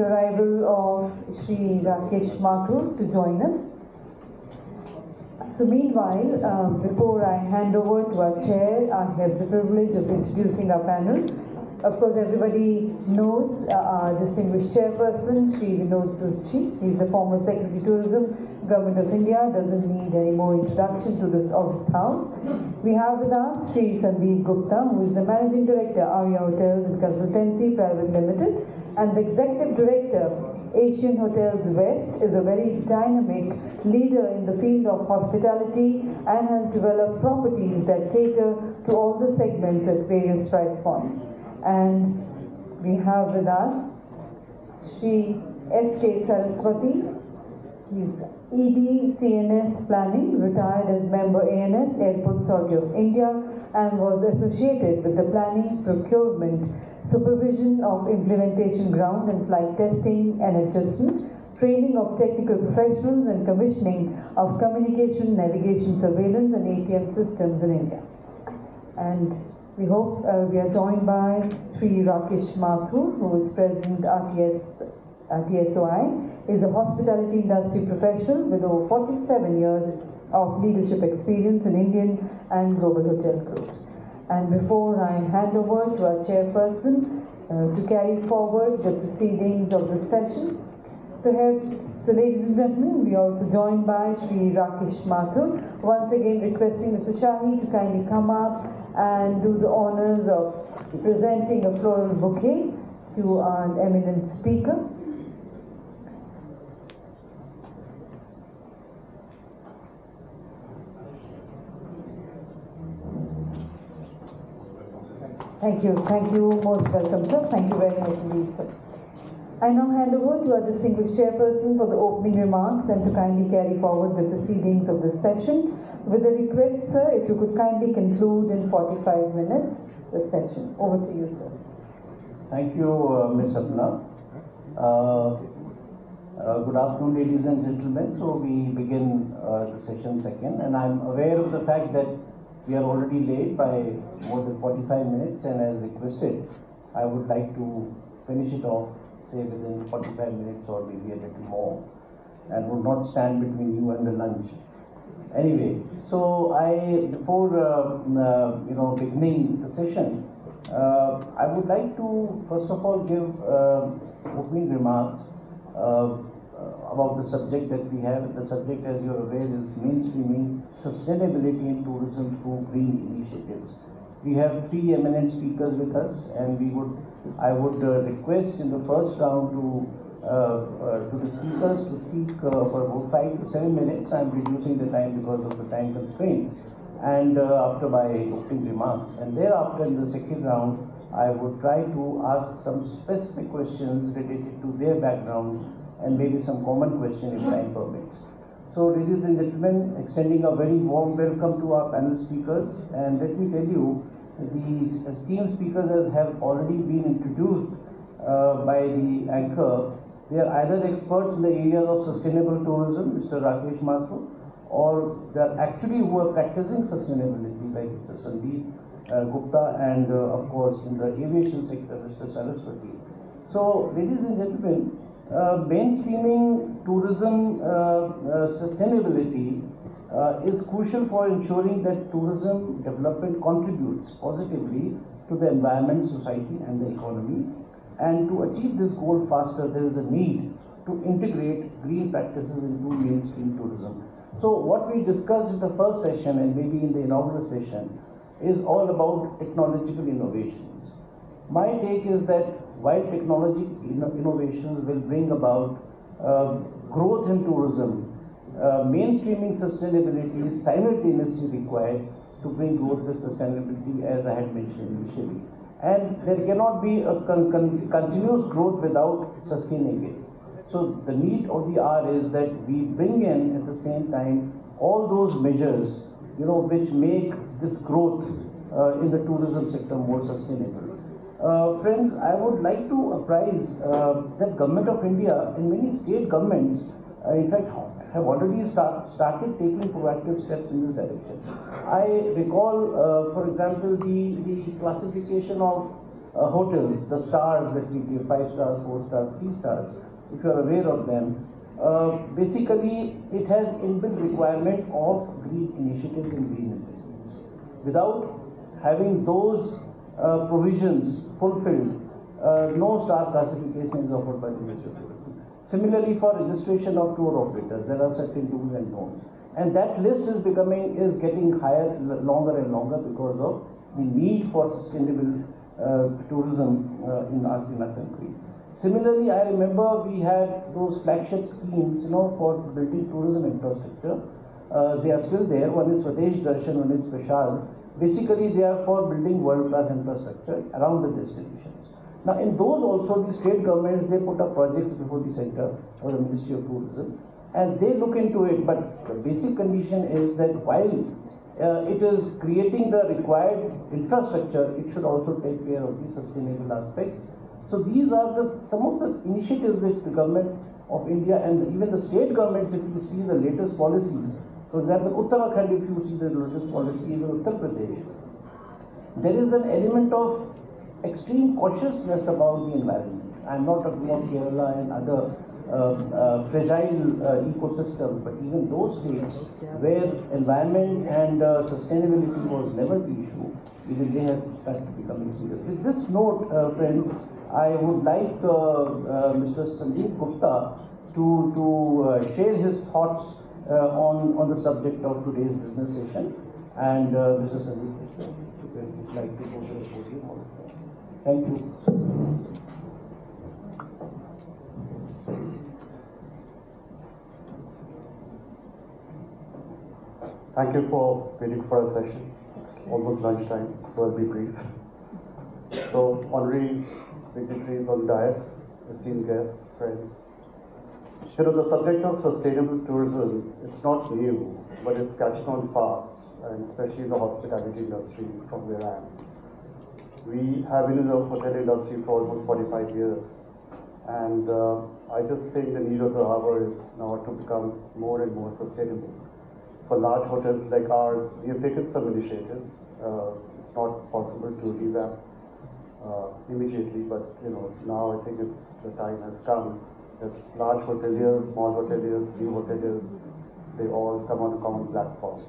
arrival of Shri Rakesh Mathur to join us. So meanwhile, before I hand over to our chair, I have the privilege of introducing our panel. Of course, everybody knows our distinguished chairperson, Shri Vinod Zuchi. He's the former Secretary Tourism, Government of India, doesn't need any more introduction to this august house. We have with us Shri Sandeep Gupta, who is the Managing Director, Arya Hotels and Consultancy Private Limited, and the Executive Director, Asian Hotels West, is a very dynamic leader in the field of hospitality and has developed properties that cater to all the segments at various price points. And we have with us Shri S.K. Saraswati. He's ED CNS Planning, retired as member ANS, Airports Authority of India, and was associated with the planning, procurement, supervision of implementation, ground and flight testing and adjustment, training of technical professionals, and commissioning of communication, navigation, surveillance and ATM systems in India. And we hope we are joined by Shri Rakesh Mathur, who is President TSOI, is a hospitality industry professional with over 47 years of leadership experience in Indian and global hotel groups. And before I hand over to our chairperson to carry forward the proceedings of this session, so ladies and gentlemen, we are also joined by Shri Rakesh Mathur, once again requesting Mr. Shahi to kindly come up and do the honors of presenting a floral bouquet to our eminent speaker. Thank you, most welcome, sir. Thank you very much indeed, sir. I now hand over to our distinguished chairperson for the opening remarks and to kindly carry forward the proceedings of this session. With a request, sir, if you could kindly conclude in 45 minutes the session. Over to you, sir. Thank you, Ms. Sapna. Good afternoon, ladies and gentlemen. So we begin the session second, and I'm aware of the fact that we are already late by more than 45 minutes, and as requested, I would like to finish it off, say within 45 minutes or maybe a little more, and would not stand between you and the lunch. Anyway, so before beginning the session, I would like to first of all give opening remarks about the subject that we have. The subject, as you are aware, is mainstreaming sustainability in tourism through green initiatives. We have three eminent speakers with us, and I would request in the first round to the speakers to speak for about 5 to 7 minutes. I am reducing the time because of the time constraint, and after my opening remarks. And thereafter, in the second round, I would try to ask some specific questions related to their backgrounds and maybe some common question if time permits. So, ladies and gentlemen, extending a very warm welcome to our panel speakers, and let me tell you, these esteemed speakers have already been introduced by the anchor. They are either experts in the area of sustainable tourism, Mr. Rakesh Mathur, or they are actually who are practicing sustainability, like Mr. Sandeep Gupta, and of course in the aviation sector, Mr. Saraswati. So, ladies and gentlemen, mainstreaming tourism sustainability is crucial for ensuring that tourism development contributes positively to the environment, society and the economy. And to achieve this goal faster, there is a need to integrate green practices into mainstream tourism. So what we discussed in the first session and maybe in the inaugural session is all about technological innovations. My take is that while technology innovations will bring about growth in tourism, mainstreaming sustainability is simultaneously required to bring growth with sustainability, as I had mentioned initially. And there cannot be a continuous growth without sustaining it. So the need of the hour is that we bring in at the same time all those measures, which make this growth in the tourism sector more sustainable. Friends, I would like to apprise that Government of India and many state governments, in fact, have already started taking proactive steps in this direction. I recall, for example, the classification of hotels, the stars that we give, 5 stars, 4 stars, 3 stars, if you are aware of them, basically it has inbuilt requirement of green initiatives and green investments. Without having those provisions fulfilled, no star classification is offered by the Ministry of Tourism. Similarly, for registration of tour operators, there are certain do's and don'ts. And that list is getting higher, longer and longer because of the need for sustainable tourism in our country. Similarly, I remember we had those flagship schemes, for building tourism infrastructure. They are still there. One is Swadesh Darshan, one is Special. Basically, they are for building world-class infrastructure around the destinations. Now, in those also, the state governments, they put up projects before the center or the Ministry of Tourism, and they look into it. But the basic condition is that while it is creating the required infrastructure, it should also take care of the sustainable aspects. So these are some of the initiatives which the government of India and even the state governments, if you see the latest policies, for example, Uttarakhand, if you see the latest policy, even Uttar Pradesh, there is an element of extreme cautiousness about the environment. I am not talking about Kerala and other fragile ecosystems, but even those states where environment and sustainability was never the issue, even they have started becoming serious. With this note, friends, I would like Mr. Sandeep Gupta to share his thoughts on the subject of today's business session. And Mr. Sandeep Gupta, would like to go to the podium also. Thank you. Thank you for waiting for our session. It's almost lunchtime, so I'll be brief. So, honorary dignitaries on dais, esteemed guests, friends. The subject of sustainable tourism, it's not new, but it's catching on fast, and especially in the hospitality industry from where I am. We have been in the hotel industry for almost 45 years, and I just think the need of the hour is now to become more and more sustainable. For large hotels like ours, we have taken some initiatives. It's not possible to revamp immediately, but now I think the time has come that large hoteliers, small hoteliers, new hoteliers, they all come on a common platform.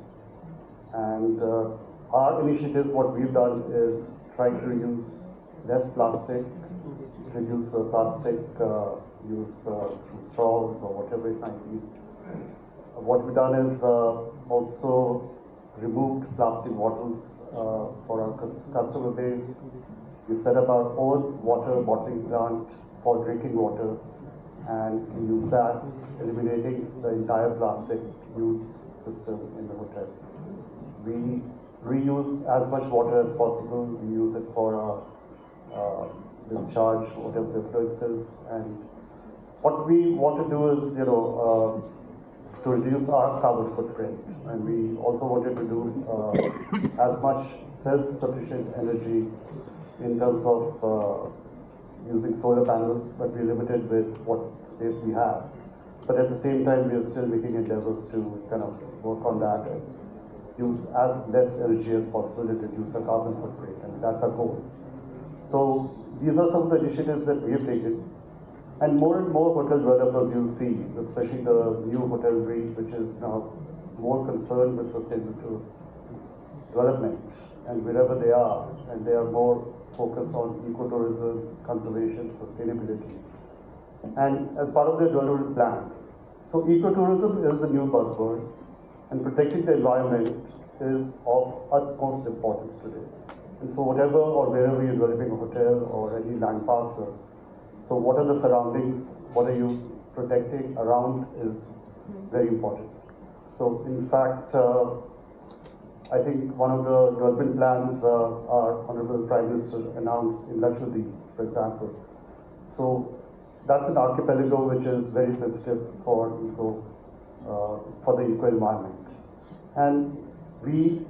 And our initiatives, what we've done is trying to use less plastic, reduce plastic use through straws or whatever it might be. What we've done is also removed plastic bottles for our customer base. We've set up our own water bottling plant for drinking water, and we use that, eliminating the entire plastic use system in the hotel. We reuse as much water as possible. We use it for discharge, whatever the fluids is. And what we want to do is, to reduce our carbon footprint. And we also wanted to do as much self-sufficient energy in terms of using solar panels, but we're limited with what space we have. But at the same time, we are still making endeavors to kind of work on that and use as less energy as possible to reduce our carbon footprint, and that's our goal. So these are some of the initiatives that we have taken. And more hotel developers you'll see, especially the new hotelry, which is now more concerned with sustainable development, and wherever they are, and they are more focused on ecotourism, conservation, sustainability, and as part of their development plan. So ecotourism is a new buzzword, and protecting the environment is of utmost importance today. And so whatever or wherever you're developing a hotel or any land parcel, so what are the surroundings, what are you protecting around is very important. So in fact, I think one of the development plans our Honorable Prime Minister announced in Lakshadweep, for example. So that's an archipelago which is very sensitive for the eco environment. And we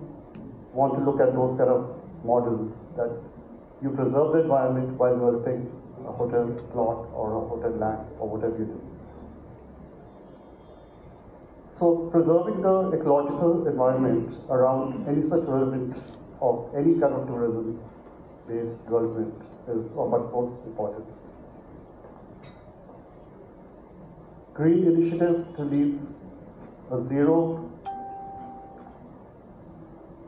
want to look at those kind of models that you preserve the environment while developing a hotel plot or a hotel land or whatever you do. So preserving the ecological environment around any such development of any kind of tourism knowledge-based development is of utmost importance. Green initiatives to leave a zero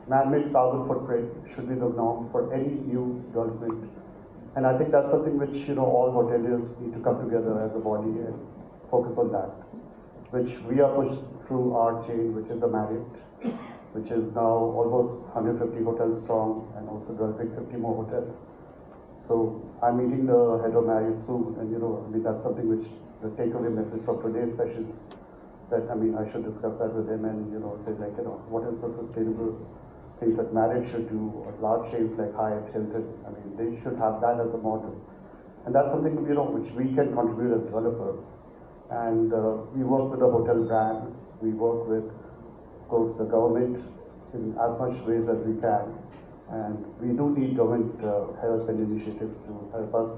man-made carbon footprint should be the norm for any new development. And I think that's something which all hoteliers need to come together as a body and focus on that, which we are pushed through our chain, which is the Marriott, which is now almost 150 hotels strong and also developing 50 more hotels. So I'm meeting the head of Marriott soon, and that's something which the takeaway message from today's sessions that I should discuss that with him and say what is the sustainable things that Marriott should do, or large chains like Hyatt, Hilton. They should have that as a model, and that's something which we can contribute as developers. And we work with the hotel brands, we work with, of course, the government in as much ways as we can, and we do need government help and initiatives to help us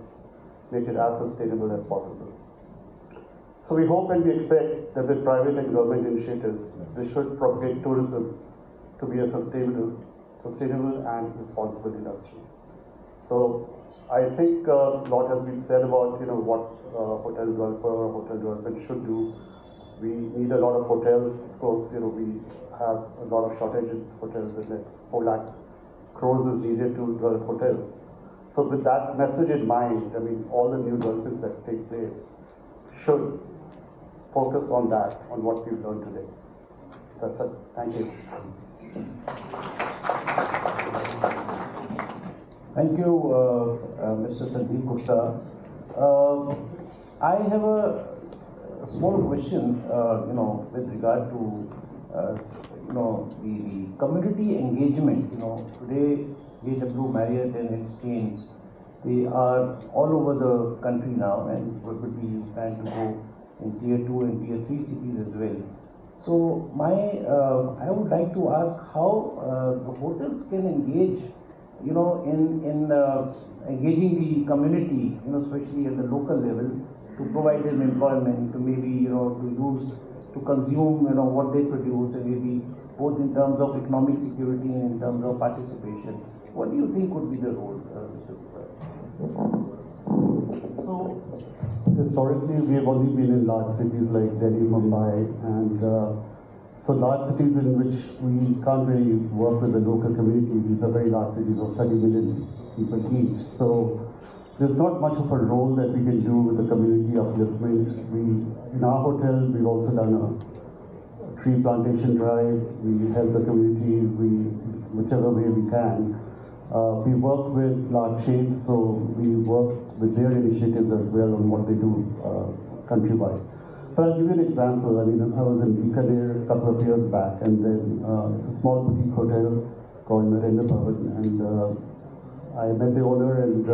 make it as sustainable as possible. So we hope and we expect that with private and government initiatives, this should propagate tourism to be a sustainable and responsible industry. So I think a lot has been said about what hotel developer or hotel development should do. We need a lot of hotels. Of course, we have a lot of shortage in hotels, and like 4 lakh crores is needed to develop hotels. So with that message in mind, all the new developments that take place should focus on that, on what we've learned today. That's it. Thank you. Thank you, Mr. Sandeep Gupta. I have a small question, with regard to, the community engagement. Today, JW Marriott and its chains, they are all over the country now, and probably you plan to go in Tier 2 and Tier 3 cities as well. So, I would like to ask how the hotels can engage, in engaging the community, especially at the local level, to provide them employment, to maybe, to consume, what they produce, and maybe both in terms of economic security and in terms of participation. What do you think would be the role, Mr. So, historically, we have only been in large cities like Delhi, Mumbai, and so large cities in which we can't really work with the local community. These are very large cities of 30 million people each. So there's not much of a role that we can do with the community upliftment. In our hotel, we've also done a tree plantation drive. We help the community, whichever way we can. We work with large chains, so we work with their initiatives as well on what they do countrywide. But I'll give you an example. I was in Bikaner a couple of years back, and then it's a small boutique hotel called Narendra Bhavan, and I met the owner, and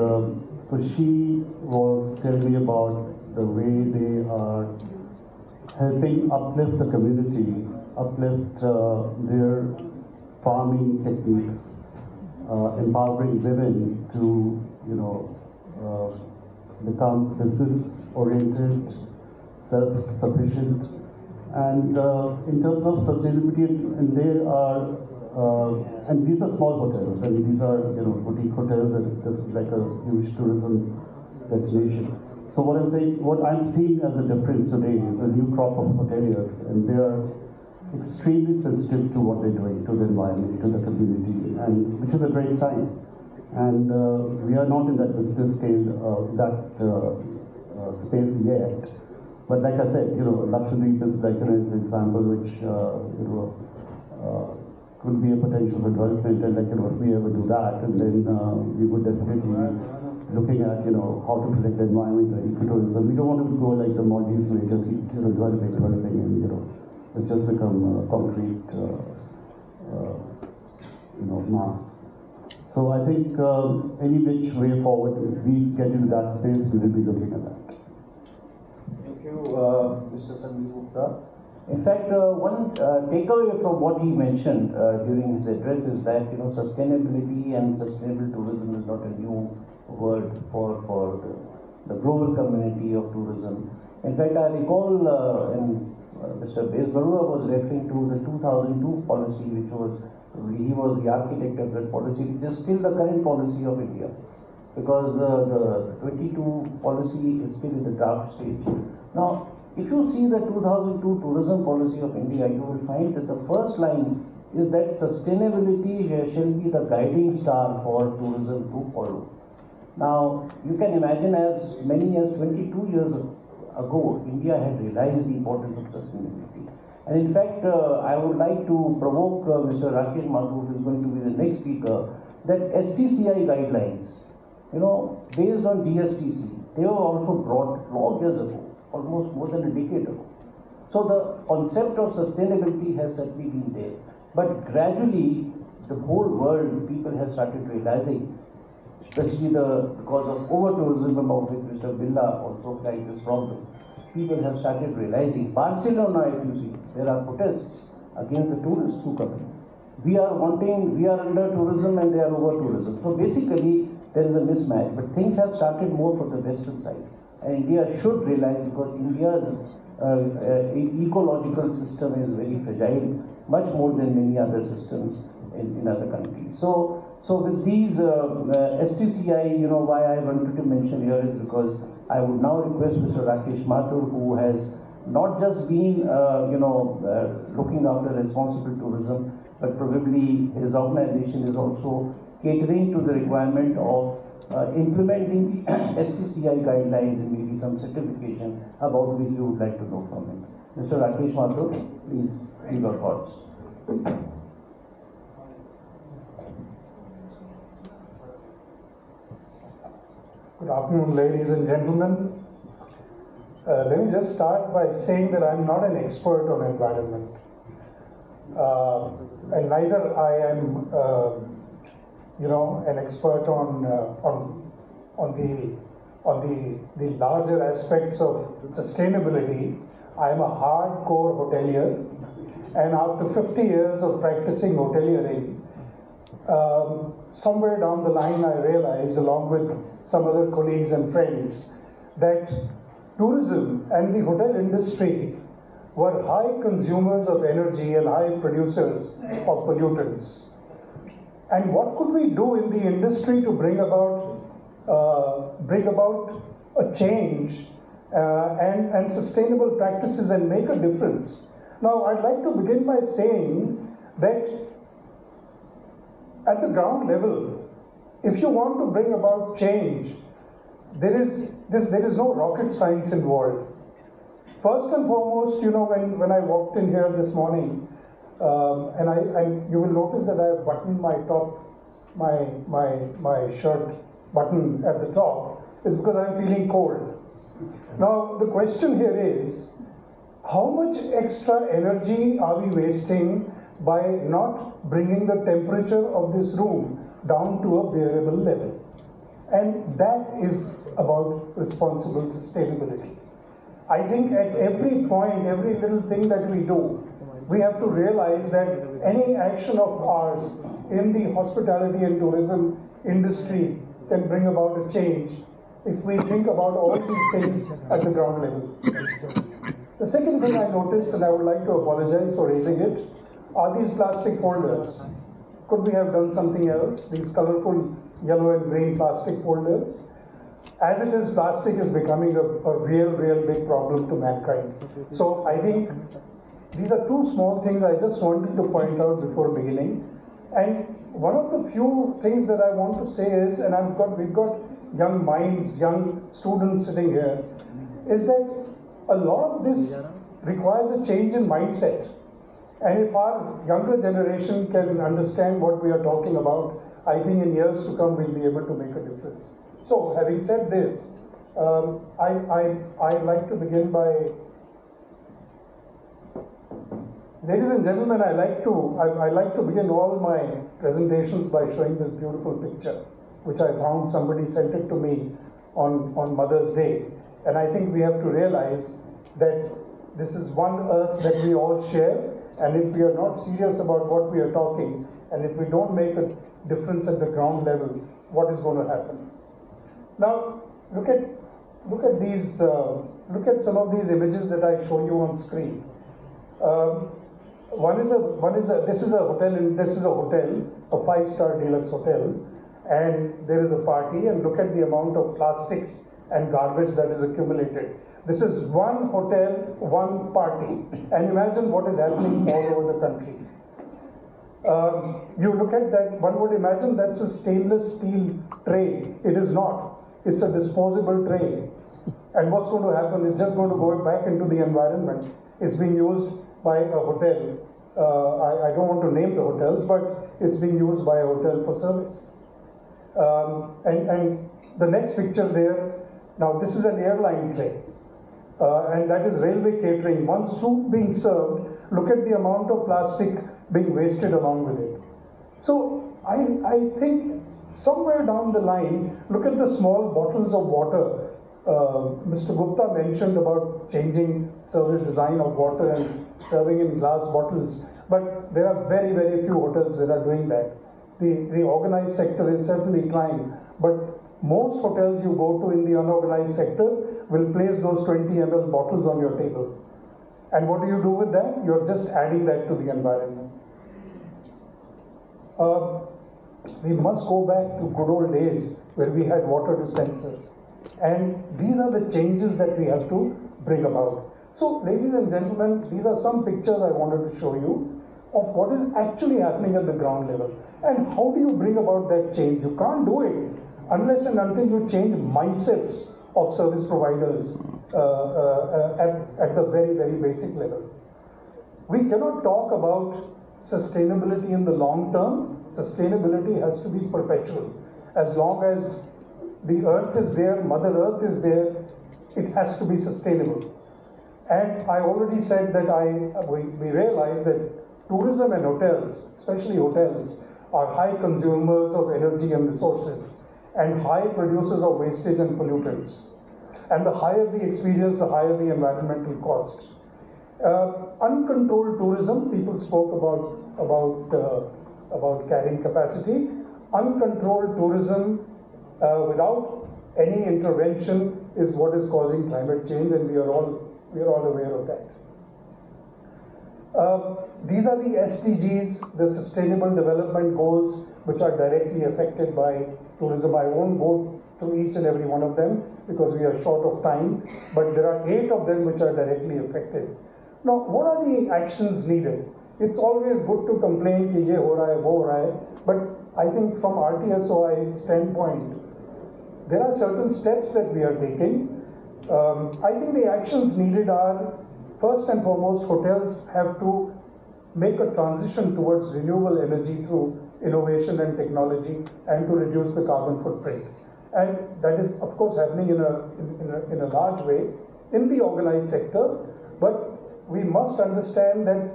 so she was telling me about the way they are helping uplift the community, uplift their farming techniques, empowering women to, become business-oriented, self-sufficient, and in terms of sustainability, and they are, and these are small hotels, and these are boutique hotels, and this is like a huge tourism destination. So what I'm seeing as a difference today is a new crop of hoteliers, and they are extremely sensitive to what they're doing to the environment, to the community, and which is a great sign. And we are not in that business scale, space yet. But like I said, Lakshadweep is like an example which could be a potential for development, and if we ever do that, and then we would definitely be looking at how to protect the environment, the ecotourism. We don't want to go like the Maldives, where just developing, and it's just become concrete, mass. So I think any which way forward, if we get into that space, we will be looking at that. Thank you, Mr. Sandeep Gupta. In fact, one takeaway from what he mentioned during his address is that sustainability and sustainable tourism is not a new word for the global community of tourism. In fact, I recall Mr. Bes Barua was referring to the 2002 policy, which was He was the architect of that policy. It is still the current policy of India, because the 22 policy is still in the draft stage. Now, if you see the 2002 tourism policy of India, you will find that the first line is that sustainability shall be the guiding star for tourism to follow. Now, you can imagine as many as 22 years ago, India had realized the importance of sustainability. And in fact, I would like to provoke Mr. Rakesh Mathur, who is going to be the next speaker, that STCI guidelines, based on DSTC, they were also brought long years ago, almost more than a decade ago. So the concept of sustainability has certainly been there. But gradually, the whole world, people have started realizing, especially because of over-tourism, about which Mr. Birla also flagged this problem. People have started realizing. Barcelona, if you see, there are protests against the tourists who come in. We are under tourism and they are over tourism. So basically, there is a mismatch. But things have started more from the western side. And India should realize, because India's ecological system is very fragile, much more than many other systems in other countries. So with these STCI, why I wanted to mention here is because I would now request Mr. Rakesh Mathur, who has not just been, looking after responsible tourism, but probably his organization is also catering to the requirement of implementing the STCI guidelines and maybe some certification about which you would like to know from him. Mr. Rakesh Mathur, please give your thoughts. Good afternoon, ladies and gentlemen. Let me just start by saying that I'm not an expert on environment. And neither I am, an expert on the larger aspects of sustainability. I'm a hardcore hotelier, and after 50 years of practicing hoteliering, somewhere down the line I realized, along with some other colleagues and friends, that tourism and the hotel industry were high consumers of energy and high producers of pollutants. And what could we do in the industry to bring about a change and sustainable practices and make a difference? Now, I'd like to begin by saying that at the ground level, if you want to bring about change, there is no rocket science involved. First and foremost, when I walked in here this morning, and you will notice that I have buttoned my top, my shirt button at the top, is because I'm feeling cold. Now, the question here is, how much extra energy are we wasting by not bringing the temperature of this room down to a bearable level? And that is about responsible sustainability. I think at every point, every little thing that we do, we have to realize that any action of ours in the hospitality and tourism industry can bring about a change if we think about all these things at the ground level. The second thing I noticed, and I would like to apologize for raising it, are these plastic folders. Could we have done something else? These colorful yellow and green plastic folders. As it is, plastic is becoming a real big problem to mankind. So I think these are two small things I just wanted to point out before beginning. And one of the few things that I want to say is, and we've got young minds, young students sitting here, is that a lot of this requires a change in mindset. And if our younger generation can understand what we are talking about, I think in years to come we'll be able to make a difference. So, having said this, I'd like to begin by, ladies and gentlemen, I like to begin all my presentations by showing this beautiful picture, which I found somebody sent it to me on Mother's Day. And I think we have to realize that this is one earth that we all share, and if we are not serious about what we are talking, and if we don't make a difference at the ground level, what is going to happen? Now, look at these. Look at some of these images that I show you on screen. This is a hotel, a 5-star deluxe hotel, and there is a party, and look at the amount of plastics and garbage that is accumulated. This is one hotel, one party, and imagine what is happening all over the country. You look at that, one would imagine that's a stainless steel tray. It is not. It's a disposable tray. And what's going to happen is just going to go back into the environment. It's being used by a hotel. I don't want to name the hotels, but it's being used by a hotel for service. And the next picture there, now this is an airline tray. And that is railway catering. One soup being served, look at the amount of plastic being wasted along with it. So I think somewhere down the line, look at the small bottles of water. Mr. Gupta mentioned about changing service design of water and serving in glass bottles, but there are very, very few hotels that are doing that. The organized sector is certainly trying, but most hotels you go to in the unorganized sector will place those 20 ml bottles on your table. And what do you do with that? You're just adding that to the environment. We must go back to good old days where we had water dispensers. And these are the changes that we have to bring about. So, ladies and gentlemen, these are some pictures I wanted to show you of what is actually happening at the ground level. And how do you bring about that change? You can't do it unless and until you change mindsets of service providers at the very, very basic level. We cannot talk about sustainability in the long term. Sustainability has to be perpetual. As long as the earth is there, Mother Earth is there, it has to be sustainable. And I already said that we realize that tourism and hotels, especially hotels, are high consumers of energy and resources and high producers of wastage and pollutants. And the higher the experience, the higher the environmental cost. Uncontrolled tourism, people spoke about carrying capacity. Uncontrolled tourism without any intervention is what is causing climate change, and we are all aware of that. These are the SDGs, the Sustainable Development Goals, which are directly affected by tourism. I won't go through each and every one of them because we are short of time, but there are 8 of them which are directly affected. Now, what are the actions needed? It's always good to complain कि ये हो रहा है, वो हो रहा है, but I think from RTSOI standpoint, there are certain steps that we are taking. I think the actions needed are, first and foremost, hotels have to make a transition towards renewable energy through innovation and technology and to reduce the carbon footprint. And that is, of course, happening in a large way in the organized sector, but we must understand that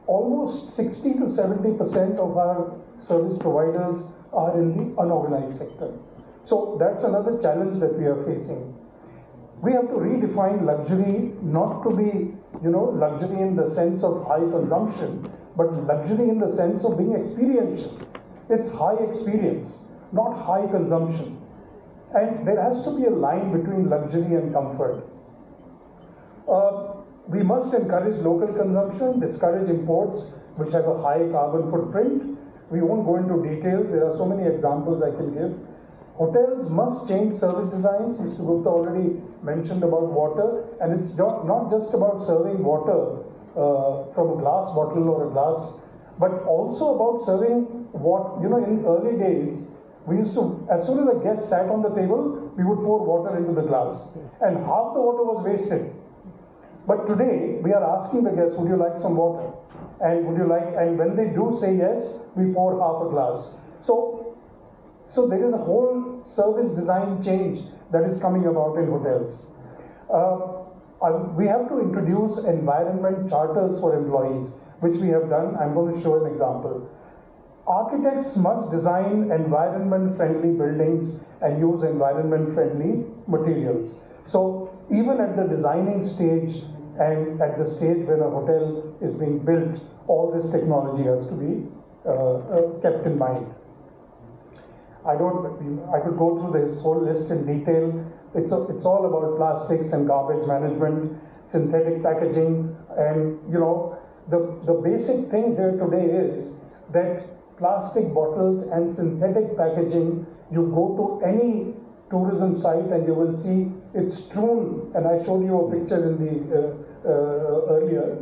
almost 60 to 70% of our service providers are in the unorganized sector. So that's another challenge that we are facing. We have to redefine luxury not to be, luxury in the sense of high consumption, but luxury in the sense of being experiential. It's high experience, not high consumption. And there has to be a line between luxury and comfort. We must encourage local consumption, discourage imports which have a high carbon footprint. We won't go into details, there are so many examples I can give. Hotels must change service designs. Mr. Gupta already mentioned about water, and it's not just about serving water from a glass bottle or a glass, but also about serving what, in early days, we used to, as soon as a guest sat on the table, we would pour water into the glass, and half the water was wasted. But today, we are asking the guests, would you like some water? And when they do say yes, we pour half a glass. So there is a whole service design change that is coming about in hotels. We have to introduce environment charters for employees, which we have done. I'm going to show an example. Architects must design environment-friendly buildings and use environment-friendly materials. So even at the designing stage and at the stage when a hotel is being built, all this technology has to be kept in mind. I could go through this whole list in detail. It's all about plastics and garbage management, synthetic packaging, and The basic thing here today is that plastic bottles and synthetic packaging, you go to any tourism site and you will see it's strewn, and I showed you a picture in the earlier.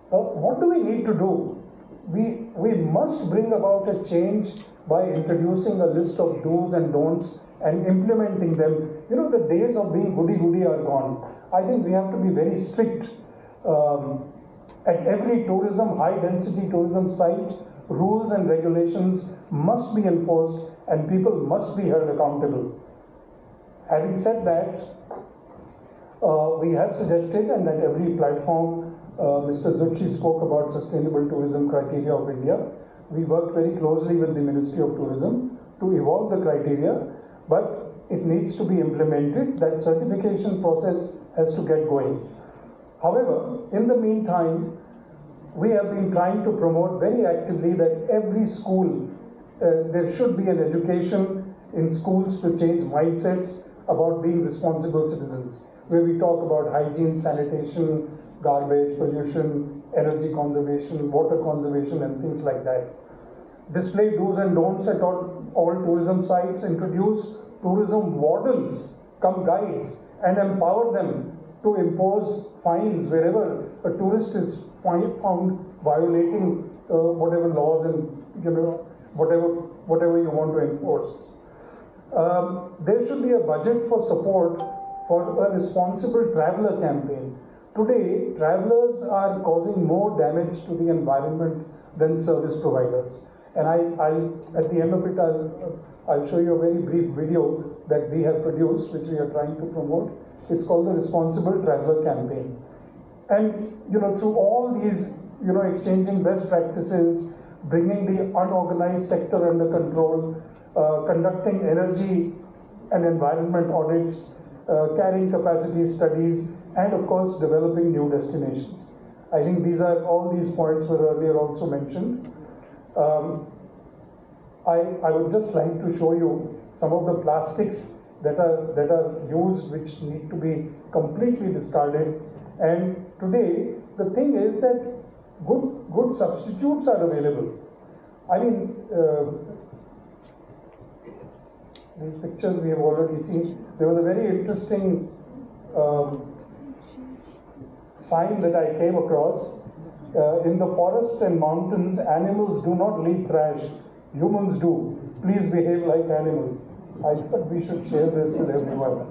What do we need to do? We must bring about a change by introducing a list of do's and don'ts and implementing them. You know, the days of being goody-goody are gone. I think we have to be very strict. At every high-density tourism site, rules and regulations must be enforced and people must be held accountable. Having said that, we have suggested, and at every platform, Mr. Zuchi spoke about sustainable tourism criteria of India. We worked very closely with the Ministry of Tourism to evolve the criteria, but it needs to be implemented. That certification process has to get going. However, in the meantime, we have been trying to promote very actively that every school, there should be an education in schools to change mindsets about being responsible citizens, where we talk about hygiene, sanitation, garbage, pollution, energy conservation, water conservation, and things like that. Display do's and don'ts at all tourism sites, introduce tourism wardens, come guides, and empower them to impose fines wherever a tourist is found violating whatever laws and whatever you want to enforce. There should be a budget for support for a responsible traveler campaign. Today, travelers are causing more damage to the environment than service providers. And at the end of it, I'll show you a very brief video that we have produced, which we are trying to promote. It's called the Responsible Traveler Campaign. And, through all these, exchanging best practices, bringing the unorganized sector under control, conducting energy and environment audits, carrying capacity studies, and of course, developing new destinations. I think all these points were earlier also mentioned. I would just like to show you some of the plastics that are used, which need to be completely discarded. And today, the thing is that good substitutes are available. I mean, these pictures we have already seen. There was a very interesting sign that I came across. In the forests and mountains, animals do not leave trash. Humans do. Please behave like animals. I thought we should share this with everyone.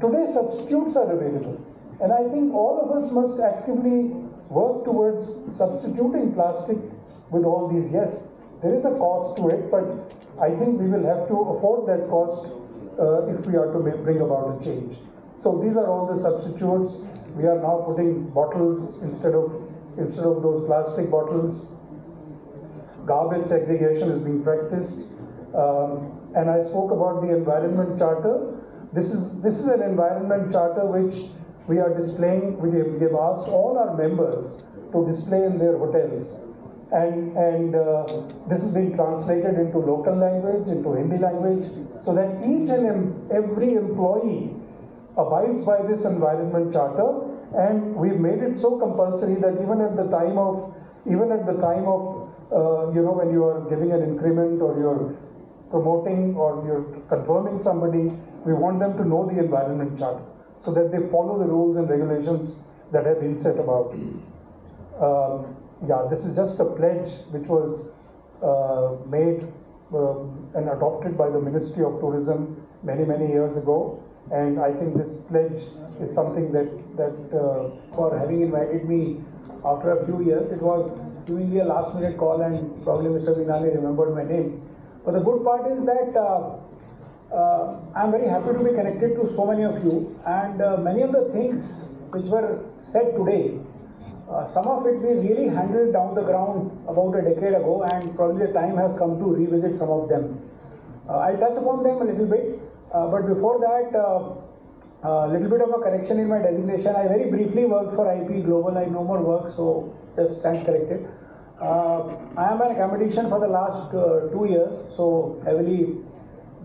Today, substitutes are available. And I think all of us must actively work towards substituting plastic with all these. Yes, there is a cost to it, but I think we will have to afford that cost if we are to bring about a change. So these are all the substitutes. We are now putting bottles instead of those plastic bottles. Garbage segregation is being practiced. And I spoke about the environment charter. This is an environment charter which we are displaying. We have asked all our members to display in their hotels. And this is being translated into local language, into Hindi language, so that each and every employee abides by this environment charter. And we've made it so compulsory that even at the time of when you are giving an increment or you're promoting or you're confirming somebody, we want them to know the environment charter so that they follow the rules and regulations that have been set about. This is just a pledge which was made and adopted by the Ministry of Tourism many years ago. And I think this pledge is something that for having invited me after a few years. It was seemingly a last minute call, and probably Mr. Vinali remembered my name. But the good part is that I'm very happy to be connected to so many of you, and many of the things which were said today, some of it we really handled down the ground about a decade ago, and probably the time has come to revisit some of them. I'll touch upon them a little bit, but before that, a little bit of a correction in my designation. I very briefly worked for IP Global. I no more work, so just stands corrected. I am an academician for the last 2 years, so heavily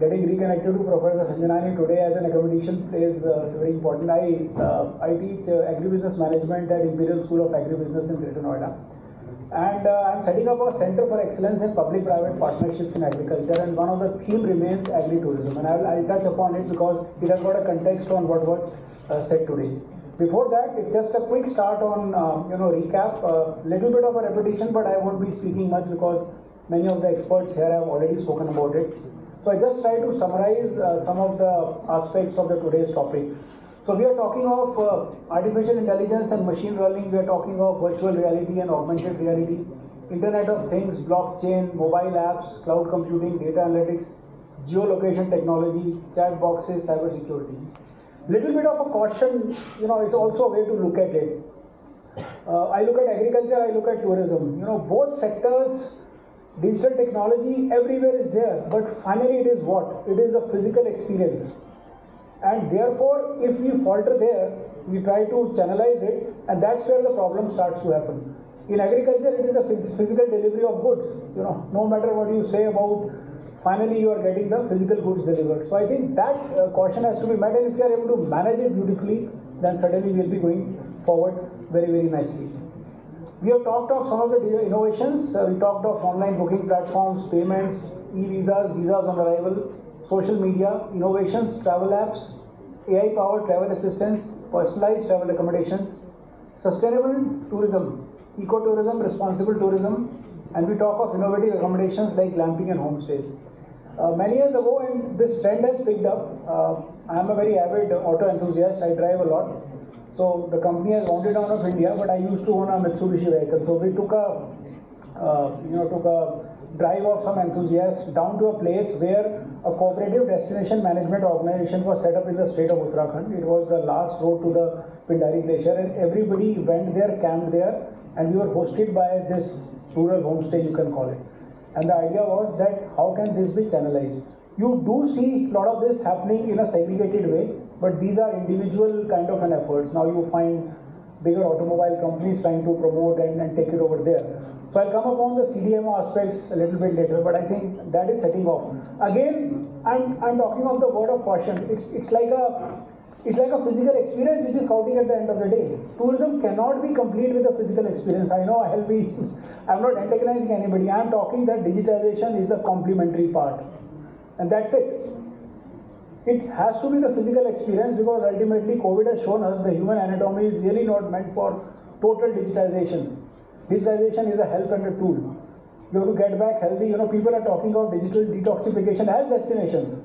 getting reconnected to Professor Sanjanani today as an accommodation is very important. I teach agribusiness management at Imperial School of Agribusiness in Greater Noida. And I'm setting up a Center for Excellence in Public-Private Partnerships in Agriculture, and one of the theme remains agri-tourism. And I'll touch upon it because it has got a context on what was said today. Before that, it's just a quick start on, recap, a little bit of a repetition, but I won't be speaking much because many of the experts here have already spoken about it. So I just try to summarize some of the aspects of the today's topic. So we are talking of artificial intelligence and machine learning. We are talking of virtual reality and augmented reality, Internet of Things, blockchain, mobile apps, cloud computing, data analytics, geolocation technology, chat boxes, cybersecurity. Little bit of a caution, it's also a way to look at it. I look at agriculture, I look at tourism. Both sectors, digital technology everywhere is there, but finally it is what? It is a physical experience. And therefore, if we falter there, we try to channelize it, and that's where the problem starts to happen. In agriculture, it is a physical delivery of goods. No matter what you say about, finally you are getting the physical goods delivered. So I think that caution has to be met, and if you are able to manage it beautifully, then certainly we will be going forward very, very nicely. We have talked of some of the innovations. We talked of online booking platforms, payments, e-visas, visas on arrival, social media, innovations, travel apps, AI-powered travel assistance, personalized travel accommodations, sustainable tourism, ecotourism, responsible tourism, and we talk of innovative accommodations like glamping and homestays. Many years ago, and this trend has picked up, I am a very avid auto enthusiast, I drive a lot. So the company has rounded down of India, but I used to own a Mitsubishi vehicle. So we took a drive of some enthusiasts down to a place where a cooperative destination management organization was set up in the state of Uttarakhand. It was the last road to the Pindari Glacier, and everybody went there, camped there, and we were hosted by this rural homestay, you can call it. And the idea was that how can this be channelized? You do see a lot of this happening in a segregated way, but these are individual kind of an efforts. Now you find bigger automobile companies trying to promote and take it over there. So I'll come upon the CDMO aspects a little bit later, but I think that is setting off. Again, I'm talking of the word of caution. It's like a physical experience which is counting at the end of the day. Tourism cannot be complete with a physical experience. I know I'm not antagonizing anybody. I'm talking that digitization is a complementary part. And that's it. It has to be the physical experience because ultimately COVID has shown us the human anatomy is really not meant for total digitization. Digitization is a help and a tool. You have to get back healthy. People are talking of digital detoxification as destinations.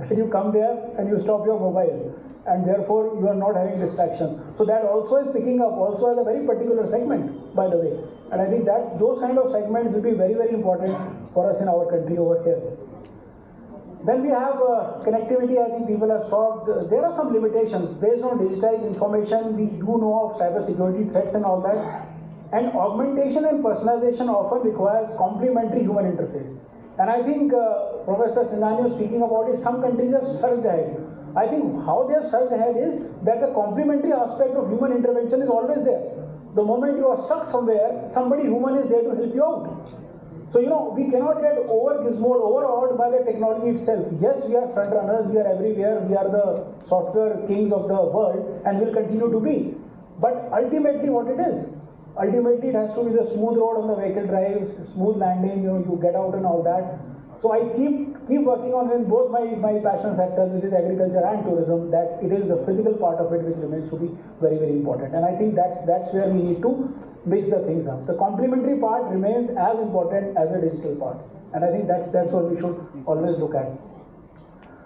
You come there and you stop your mobile, and therefore you are not having distractions. So that also is picking up also as a very particular segment, by the way. And I think those kind of segments will be very, very important for us in our country over here. Then we have connectivity. I think people have solved. There are some limitations based on digitized information. We do know of cybersecurity threats and all that. And augmentation and personalization often requires complementary human interface. And I think Professor Sanjanani was speaking about it. Some countries have surged ahead. I think how they have surged ahead is that the complementary aspect of human intervention is always there. The moment you are stuck somewhere, somebody human is there to help you out. So, we cannot get overawed by the technology itself. Yes, we are front runners, we are everywhere, we are the software kings of the world, and will continue to be. But ultimately, what it is? Ultimately, it has to be the smooth road on the vehicle drives, smooth landing, you get out and all that. So I keep working on in both my passion sectors, which is agriculture and tourism, that it is the physical part of it which remains to be very, very important. And I think that's where we need to mix the things up. The complementary part remains as important as the digital part. And I think that's what we should always look at.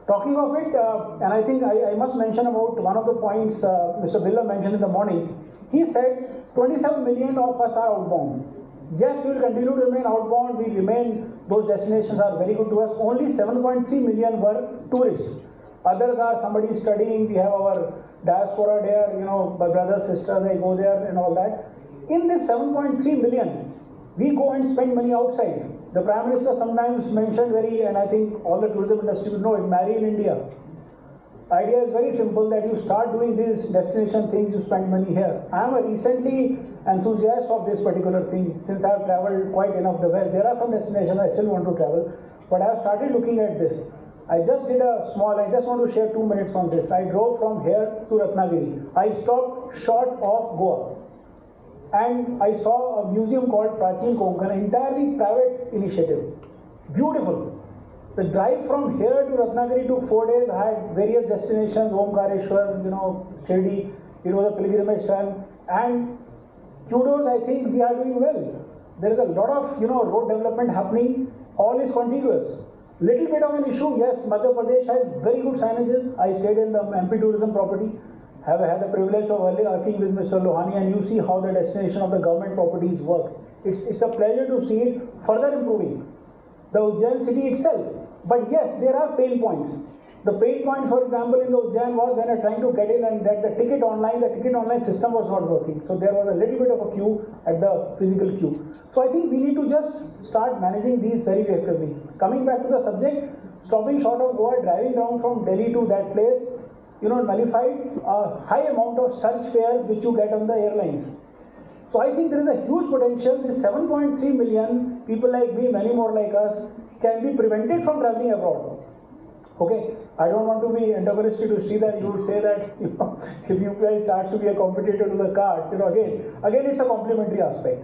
Talking of it, and I think I must mention about one of the points Mr. Billa mentioned in the morning. He said 27 million of us are outbound. Yes, we will continue to remain outbound. Those destinations are very good to us. Only 7.3 million were tourists. Others are somebody studying. We have our diaspora there, my brothers, sisters, they go there and all that. In this 7.3 million, we go and spend money outside. The Prime Minister sometimes mentioned and I think all the tourism industry will know it, marry in India. Idea is very simple that you start doing these destination things, you spend money here. I am a recently enthusiast of this particular thing since I have traveled quite enough the West. There are some destinations I still want to travel, but I have started looking at this. I just want to share 2 minutes on this. I drove from here to Ratnagiri. I stopped short of Goa. And I saw a museum called Prachin Konkan, an entirely private initiative. Beautiful. The drive from here to Ratnagiri took 4 days. I had various destinations, Omkareshwar, Shirdi. It was a pilgrimage run. And kudos, I think we are doing well. There is a lot of, road development happening. All is contiguous. Little bit of an issue, yes, Madhya Pradesh has very good signages. I stayed in the MP tourism property. Have had the privilege of working with Mr. Lohani, and you see how the destination of the government properties work. It's a pleasure to see it further improving. The Ujjain city itself. But yes, there are pain points. The pain point, for example, in the Ujjain was when you're trying to get in and that the ticket online system was not working. So there was a little bit of a queue at the physical queue. So I think we need to just start managing these very effectively. Coming back to the subject, stopping short of Goa, driving down from Delhi to that place, nullified a high amount of surge fares which you get on the airlines. So I think there is a huge potential. This 7.3 million people like me, many more like us, can be prevented from traveling abroad. Okay, I don't want to be antagonistic to Sridhar. You would say that if UPI starts to be a competitor to the cards, again it's a complementary aspect.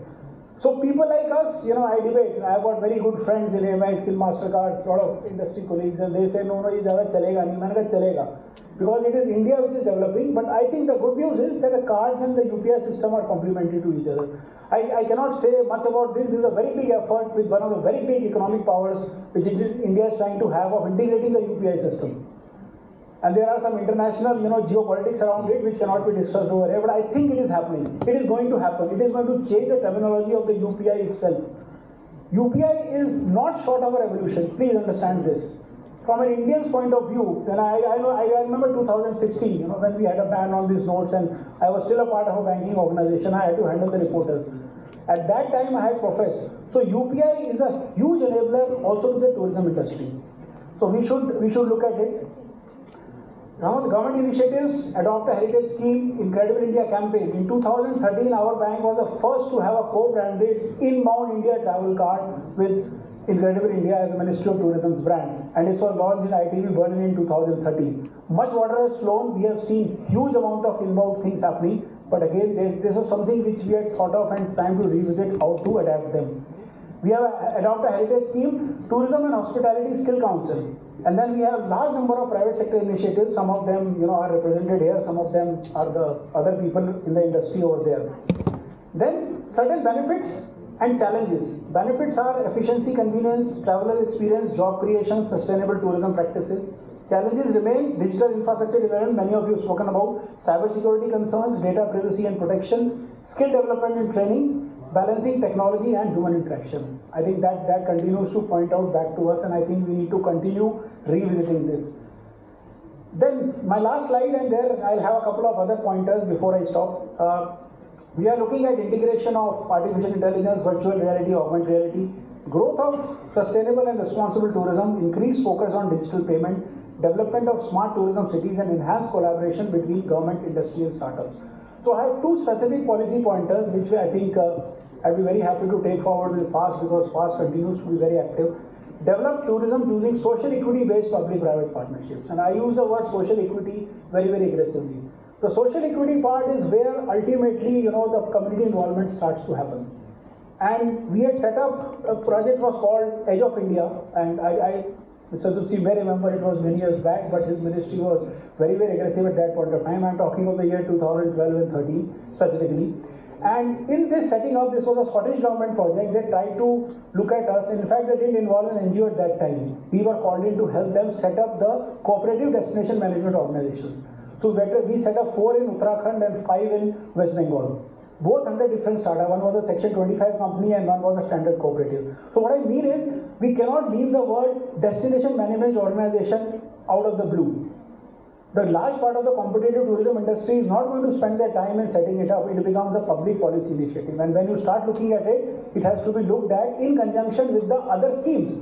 So people like us, I debate. I've got very good friends in Amex, in Mastercards, a lot of industry colleagues, and they say no, ये ज़्यादा चलेगा नहीं. मैंने कहा चलेगा because it is India which is developing. But I think the good news is that the cards and the UPI system are complementary to each other. I cannot say much about this. This is a very big effort with one of the very big economic powers which India is trying to have of integrating the UPI system. And there are some international, geopolitics around it which cannot be discussed over here. But I think it is happening. It is going to happen. It is going to change the terminology of the UPI itself. UPI is not short of a revolution. Please understand this. From an Indian's point of view, then I remember 2016, when we had a ban on these notes, and I was still a part of a banking organization. I had to handle the reporters. At that time, I had professed. So UPI is a huge enabler also to the tourism industry. So we should look at it. Now the government initiatives, adopt a heritage scheme, Incredible India campaign. In 2013, our bank was the first to have a co-branded inbound India travel card with Incredible India as Ministry of Tourism's brand, and it was launched in ITV Berlin in 2013. Much water has flown. We have seen huge amount of inbound things happening, but again, this was something which we had thought of and time to revisit how to adapt them. We have adopt a heritage scheme, Tourism and Hospitality Skill Council, and then we have large number of private sector initiatives. Some of them, are represented here. Some of them are the other people in the industry over there. Then certain benefits and challenges. Benefits are efficiency, convenience, traveler experience, job creation, sustainable tourism practices. Challenges remain digital infrastructure development, many of you have spoken about, cyber security concerns, data privacy and protection, skill development and training, balancing technology and human interaction. I think that continues to point out back to us, and I think we need to continue revisiting this. Then my last slide, and there I'll have a couple of other pointers before I stop. We are looking at integration of artificial intelligence, virtual reality, augmented reality, growth of sustainable and responsible tourism, increased focus on digital payment, development of smart tourism cities, and enhanced collaboration between government, industry, and startups. So I have two specific policy pointers which I think I'd be very happy to take forward with FAST, because FAST continues to be very active. Develop tourism using social equity-based public-private partnerships. And I use the word social equity very, very aggressively. The social equity part is where ultimately, the community involvement starts to happen. And we had set up a project was called Edge of India, and Mr. Tutsi may remember it was many years back, but his ministry was very, very aggressive at that point of time. I'm talking of the year 2012 and 13 specifically. And in this setting up, this was a Scottish government project. They tried to look at us. In fact, they didn't involve an NGO at that time. We were called in to help them set up the cooperative destination management organizations. So we set up 4 in Uttarakhand and 5 in West Bengal. Both under different startup. One was a Section 25 company and one was a standard cooperative. So what I mean is, we cannot leave the word destination management organization out of the blue. The large part of the competitive tourism industry is not going to spend their time in setting it up. It becomes a public policy initiative. And when you start looking at it, it has to be looked at in conjunction with the other schemes.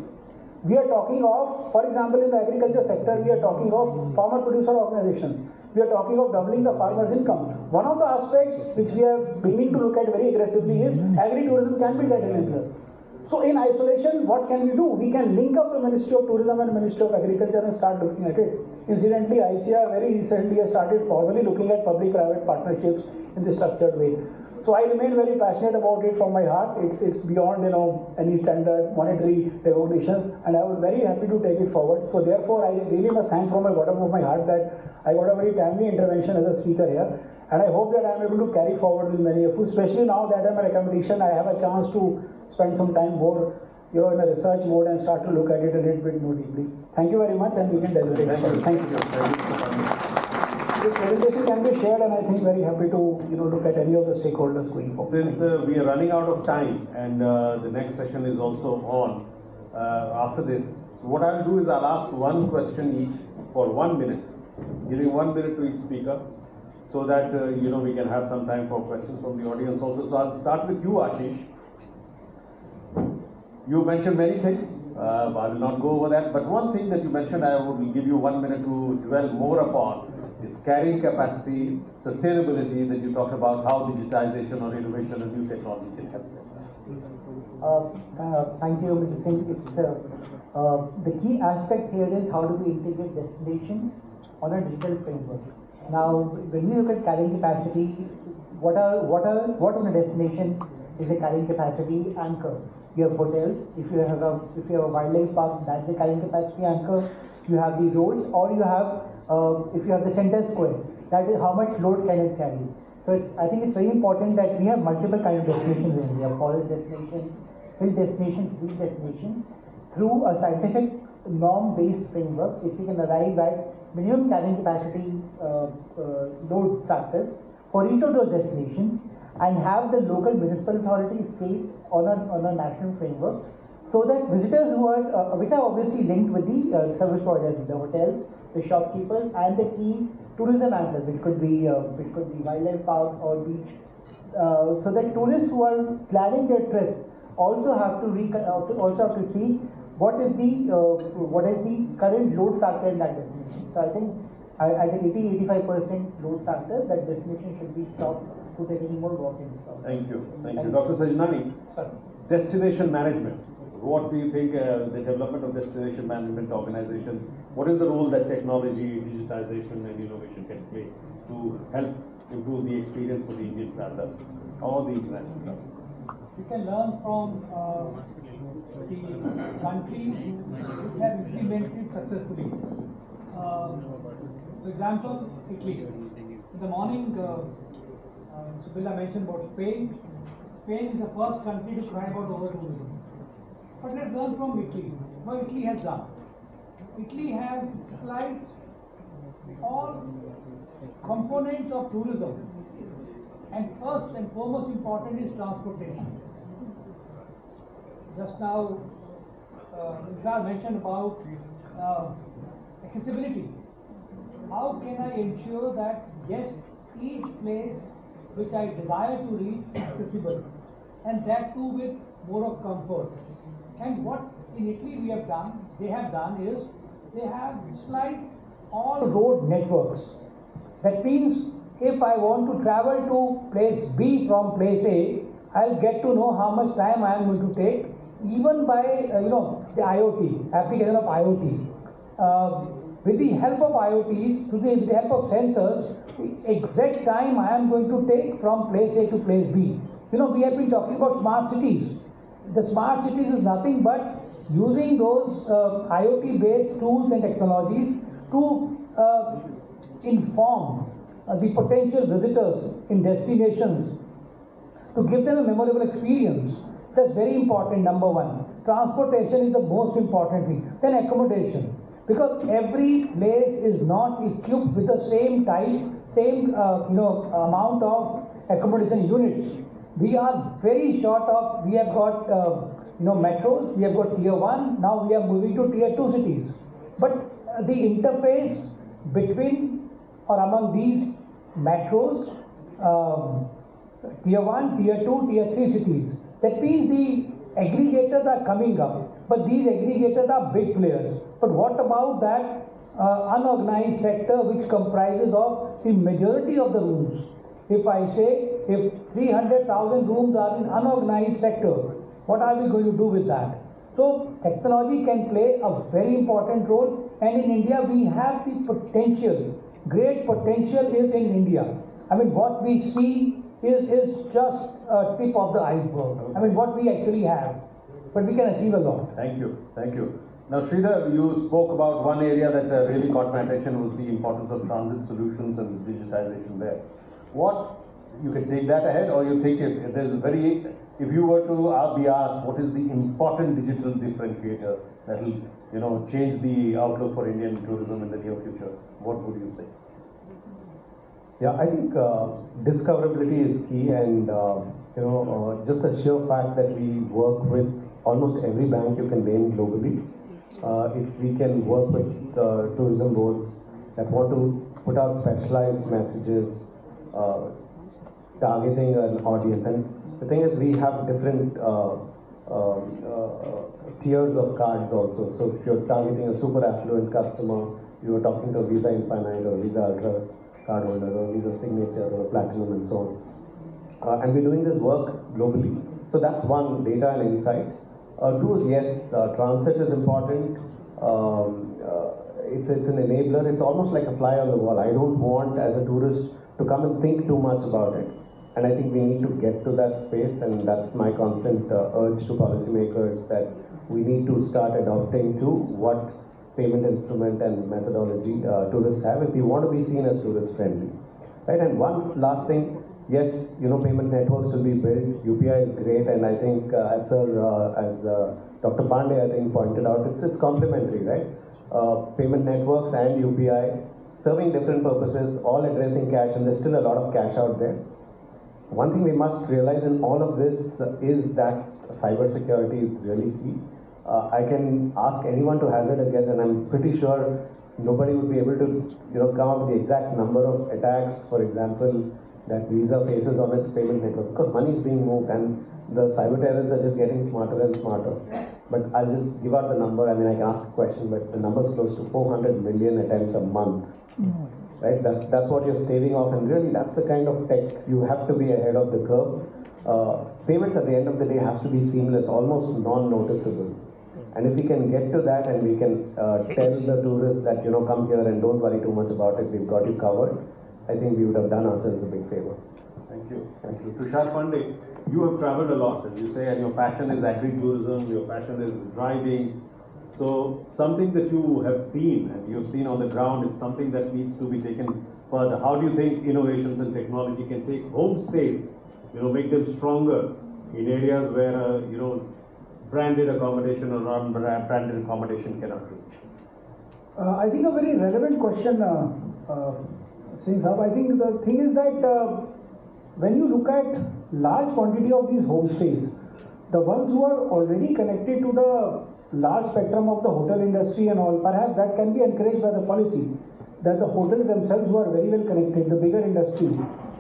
We are talking of, for example, in the agriculture sector, we are talking of farmer producer organizations. We are talking of doubling the farmer's income. One of the aspects which we are beginning to look at very aggressively is agri-tourism can be that enabler. So in isolation, what can we do? We can link up the Ministry of Tourism and Ministry of Agriculture and start looking at it. Incidentally, ICR very recently has started formally looking at public-private partnerships in this structured way. So I remain very passionate about it from my heart. It's beyond any standard monetary recognitions, and I was very happy to take it forward. So therefore, I really must thank from the bottom of my heart that I got a very timely intervention as a speaker here, and I hope that I am able to carry forward with many of you. Especially now that I'm an academician, I have a chance to spend some time more, in a research mode and start to look at it a little bit more deeply. Thank you very much, and we can deliberate. Thank you. This presentation can be shared, and I think very happy to look at any of the stakeholders going forward. Since we are running out of time, and the next session is also on after this, so what I'll do is I'll ask one question each for 1 minute, giving 1 minute to each speaker, so that we can have some time for questions from the audience also. So I'll start with you, Ashish. You mentioned many things. I will not go over that, but one thing that you mentioned, I will give you 1 minute to dwell more upon, is carrying capacity, sustainability, that you talk about how digitization or innovation and new technology can help. Thank you, Mr. Singh. It's the key aspect here is how do we integrate destinations on a digital framework. Now, when we look at carrying capacity, what in a destination is a carrying capacity anchor? You have hotels. If you have a wildlife park, that's the carrying capacity anchor. You have the roads, or you have if you have the center square, that is how much load can it carry. So I think it's very important that we have multiple kind of destinations in India: forest destinations, hill destinations, beach destinations. Through a scientific norm-based framework, if we can arrive at minimum carrying capacity load factors for each of those destinations, and have the local municipal authorities state on a national framework, so that visitors who are which are obviously linked with the service providers, the hotels, the shopkeepers, and the key tourism anchors, which could be wildlife parks or beach, so that tourists who are planning their trip also have to see what is the current load factor in that destination. So I think at an 80-85% load factor, that destination should be stopped to take any more walk-ins. Thank you. Thank you. Dr. Sajnani, destination management. What do you think the development of destination management organizations, what is the role that technology, digitization and innovation can play to help improve the experience for the Indian travelers or the international travelers? We can learn from the countries which have implemented it successfully. For example, Italy. In the morning, Subila mentioned about Spain. Spain is the first country to cry about over-tourism. But let's learn from Italy. What Italy has done. Italy has utilized all components of tourism, and first and foremost important is transportation. Just now, Vishal mentioned about accessibility. How can I ensure that yes, each place which I desire to reach is accessible, and that too with more of comfort? And what in Italy they have done is they have sliced all road networks. That means if I want to travel to place B from place A, I'll get to know how much time I am going to take, even by the IoT, application of IoT. With the help of IoTs, with the help of sensors, the exact time I am going to take from place A to place B. We have been talking about smart cities. The smart cities is nothing but using those IoT-based tools and technologies to inform the potential visitors in destinations, to give them a memorable experience. That's very important, number one. Transportation is the most important thing. Then accommodation. Because every place is not equipped with the same amount of accommodation units. We are very short of, we have got metros, we have got tier 1, now we are moving to tier 2 cities. But the interface between or among these metros, tier 1, tier 2, tier 3 cities, that means the aggregators are coming up, but these aggregators are big players. But what about that unorganized sector which comprises of the majority of the rooms? If I say, if 300,000 rooms are in unorganized sector, What are we going to do with that? So technology can play a very important role, and in India we have the potential, great potential is in India. I mean, what we see is just a tip of the iceberg. I mean, what we actually have, but we can achieve a lot. Thank you, thank you. Now, Sridhar, you spoke about one area that really caught my attention was the importance of transit solutions and digitization there. What, you can take that ahead, or you think if there's if you were to be asked what is the important digital differentiator that will, change the outlook for Indian tourism in the near future, what would you say? Yeah, I think discoverability is key, and just the sheer fact that we work with almost every bank you can name globally. If we can work with tourism boards that want to put out specialized messages, targeting an audience, and the thing is we have different tiers of cards also. So if you're targeting a super affluent customer, you are talking to a Visa Infinite or Visa Ultra cardholder or Visa Signature or Platinum and so on. And we're doing this work globally. So that's one, data and insight. Two is, yes, transit is important. It's an enabler. It's almost like a fly on the wall. I don't want, as a tourist, to come and think too much about it. And I think we need to get to that space, and that's my constant urge to policymakers, that we need to start adopting to what payment instrument and methodology tourists have if we want to be seen as tourist friendly. Right? And one last thing, yes, payment networks will be built. UPI is great, and I think as Dr. Pandey I think pointed out, it's complementary, right? Payment networks and UPI serving different purposes, all addressing cash, and there's still a lot of cash out there. One thing we must realize in all of this is that cybersecurity is really key. I can ask anyone to hazard a guess, and I'm pretty sure nobody would be able to come up with the exact number of attacks, for example, that Visa faces on its payment network, because money is being moved and the cyber terrorists are just getting smarter and smarter. But I'll just give out the number. I mean, I can ask a question, but the number is close to 400 million attempts a month. Right? That's what you're staving off, and really that's the kind of tech you have to be ahead of the curve. Payments at the end of the day has to be seamless, almost non-noticeable. And if we can get to that, and we can tell the tourists that come here and don't worry too much about it, we've got you covered, I think we would have done ourselves a big favor. Thank you. Thank you. Tushar Pandey, you have traveled a lot, as you say, and your passion is agri-tourism, your passion is driving. So something that you have seen and you have seen on the ground is something that needs to be taken further. How do you think innovations and technology can take homestays, make them stronger in areas where, branded accommodation or non-branded accommodation cannot reach? I think a very relevant question, Singh Saab. I think the thing is that when you look at large quantity of these homestays, the ones who are already connected to the large spectrum of the hotel industry and all, perhaps that can be encouraged by the policy, that the hotels themselves who are very well connected, the bigger industry,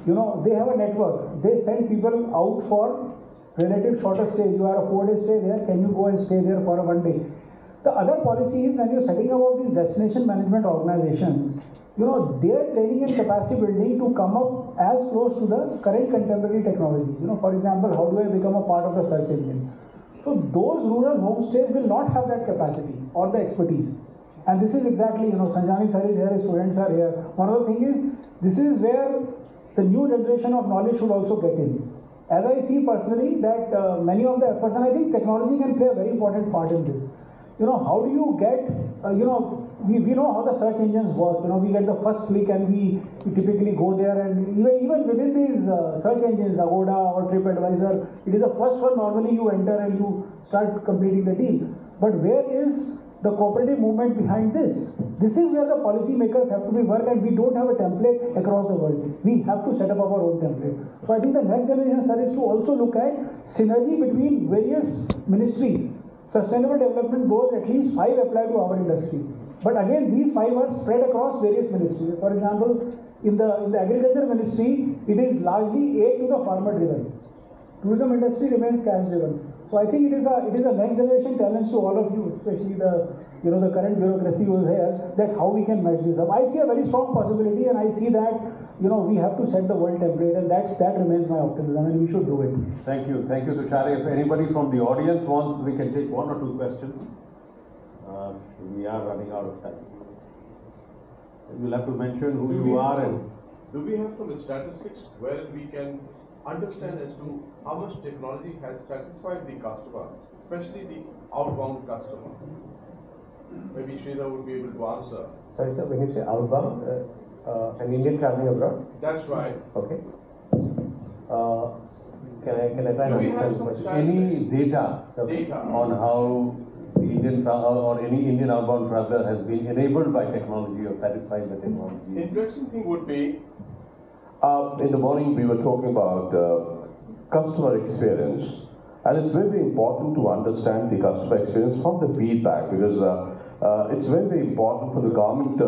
they have a network. They send people out for relative shorter stay. You are a 4-day stay there, can you go and stay there for a 1 day? The other policy is when you're setting up all these destination management organizations, their training and capacity building to come up as close to the current contemporary technology. For example, how do I become a part of the search engine? So those rural homestays will not have that capacity or the expertise. And this is exactly, Sanjani sir is here, his students are here. One of the things is, this is where the new generation of knowledge should also get in. As I see personally that many of the efforts, and I think technology can play a very important part in this. How do you get, we know how the search engines work. We get the first click and we typically go there, and even within these search engines, Agoda or TripAdvisor, it is the first one normally you enter and you start completing the deal. But where is the cooperative movement behind this? This is where the policymakers have to be work, and we don't have a template across the world. We have to set up our own template. So I think the next generation is to also look at synergy between various ministries. Sustainable development goals, at least 5 apply to our industry. But again, these 5 are spread across various ministries. For example, in the agriculture ministry, it is largely aid to the farmer driven. Tourism industry remains cash driven. So I think it is a next generation challenge to all of you, especially the current bureaucracy who is here, that how we can match this up. I see a very strong possibility, and I see that we have to set the world template, and that remains my optimism, and we should do it. Thank you, Tushar. If anybody from the audience wants, we can take one or two questions. We are running out of time. You'll have to mention who you are and. Do we have some statistics where we can understand as to how much technology has satisfied the customer, especially the outbound customer? Maybe Sridhar would be able to answer. Sorry, sir, when you say outbound, an Indian traveling abroad? That's right. Okay. Can I try Do and we have understand the some question? Any data on how the Indian or any Indian outbound traveler has been enabled by technology or satisfied by technology? Interesting thing would be, in the morning we were talking about customer experience, and it's very, very important to understand the customer experience from the feedback, because it's very, very important for the government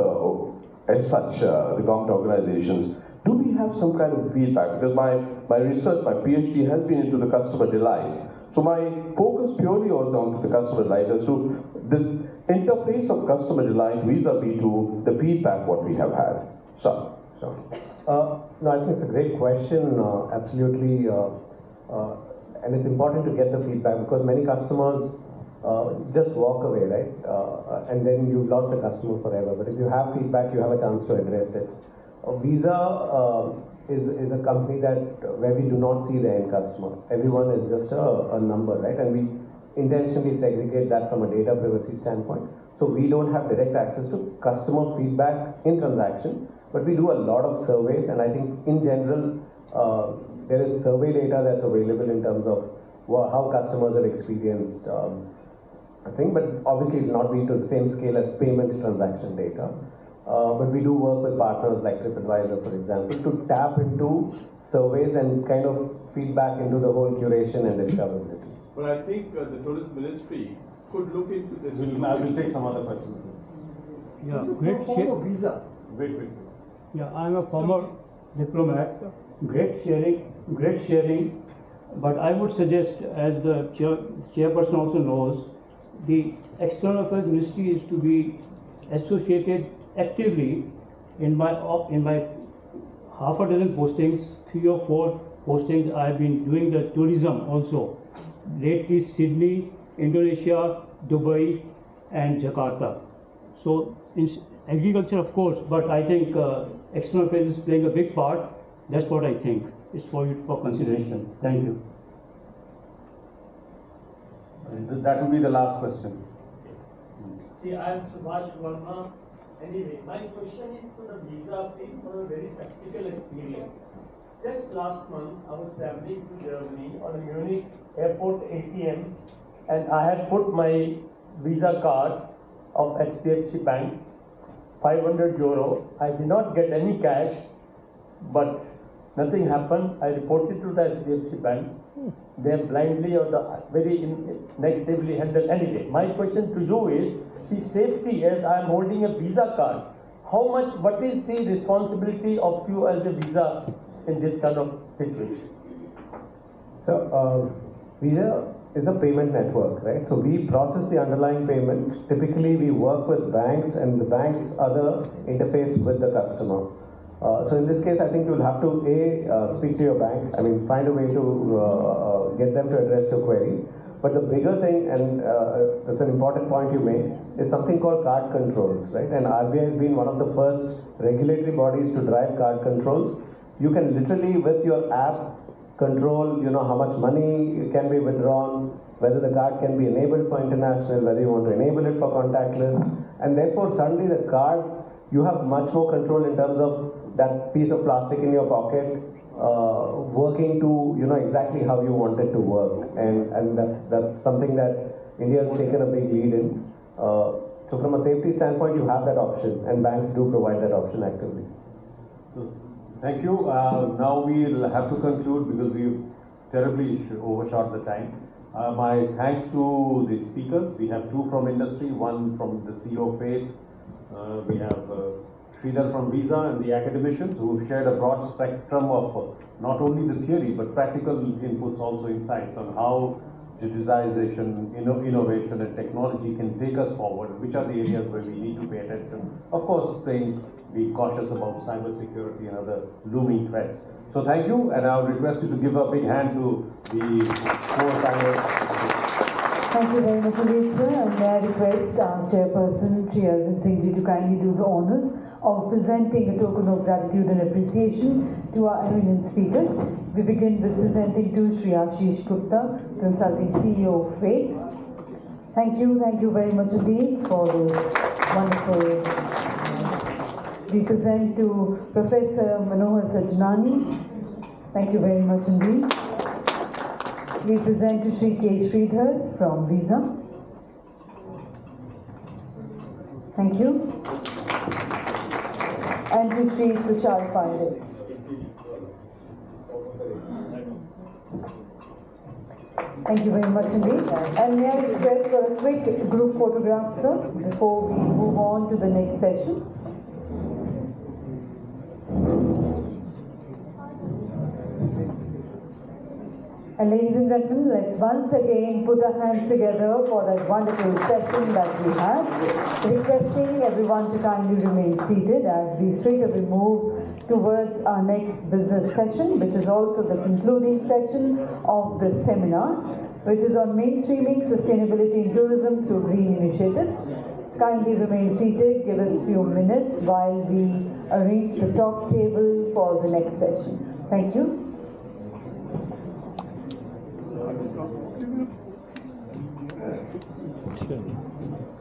as such, the government organizations. Do we have some kind of feedback? Because my research, my PhD has been into the customer delight. So my focus purely was on the customer delight, as to the interface of customer delight vis-a-vis to the feedback what we have had. So. No, I think it's a great question, absolutely, and it's important to get the feedback, because many customers just walk away, right? And then you've lost the customer forever. But if you have feedback, you have a chance to address it. Visa is a company where we do not see the end customer. Everyone is just a number, right? And we intentionally segregate that from a data privacy standpoint. So we don't have direct access to customer feedback in transaction, but we do a lot of surveys, and I think in general there is survey data that's available in terms of how customers have experienced a thing, but obviously it will not be to the same scale as payment transaction data. But we do work with partners like TripAdvisor, for example, to tap into surveys and kind of feedback into the whole curation and discoverability. but I think the Tourism Ministry could look into this. I will take some other questions. Yeah, great visa. Wait. Yeah, I'm a former diplomat. Great sharing. But I would suggest, as the chairperson also knows, the External Affairs Ministry is to be associated actively in my half a dozen postings, 3 or 4 postings. I have been doing the tourism also. Lately, Sydney, Indonesia, Dubai, and Jakarta. So, in agriculture, of course, but I think external affairs is playing a big part. That's what I think. It's for you for consideration. Thank you. That will be the last question. See, I am Subhash Verma. Anyway, my question is to the visa team for a very practical experience. Just last month, I was traveling to Germany on a Munich airport ATM, and I had put my visa card of HDFC Bank, 500 euro. I did not get any cash, but nothing happened. I reported to the HDFC Bank. They blindly or very negatively handled. Anyway, my question to you is, the safety, as I am holding a visa card, what is the responsibility of you as a visa in this kind of situation? So, Visa is a payment network, right? So we process the underlying payment. Typically, we work with banks, and the banks are the interface with the customer. So in this case, I think you'll have to speak to your bank. I mean, find a way to get them to address your query. But the bigger thing, and that's an important point you made, is something called card controls, right? And RBI has been one of the first regulatory bodies to drive card controls. You can literally, with your app, control, how much money can be withdrawn, whether the card can be enabled for international, whether you want to enable it for contactless, and therefore suddenly the card, you have much more control in terms of that piece of plastic in your pocket working to exactly how you want it to work, and that's something that India has taken a big lead in. So from a safety standpoint, you have that option, and banks do provide that option actively. Thank you. Now we'll have to conclude because we've terribly overshot the time. My thanks to the speakers. We have 2 from industry, 1 from the CEO of Faith. We have Sridhar from Visa and the academicians who shared a broad spectrum of not only the theory but practical inputs, also insights on how digitization, innovation and technology can take us forward, which are the areas where we need to pay attention. Of course, be cautious about cybersecurity and other looming threats. So thank you, and I would request you to give a big hand to the four panelists. Thank you very much indeed, sir. And may I request our chairperson, Shri Arvind Singh Ji, to kindly do the honors of presenting a token of gratitude and appreciation to our eminent speakers. We begin with presenting to Shri Ashish Gupta, Consulting CEO of Faith. Thank you very much indeed for this wonderful. We present to Professor Manohar Sajnani. Thank you very much indeed. We present to Shri K. Sridhar from Visa. Thank you. And to Shri Tushar Pandey. Thank you very much indeed. And may I request for a quick group photograph, sir, before we move on to the next session. And ladies and gentlemen, let's once again put our hands together for that wonderful session that we had. Requesting everyone to kindly remain seated as we straight away move towards our next business session, which is also the concluding session of this seminar, which is on mainstreaming sustainability in tourism through green initiatives. Kindly remain seated, give us a few minutes while we arrange the top table for the next session. Thank you. Sure.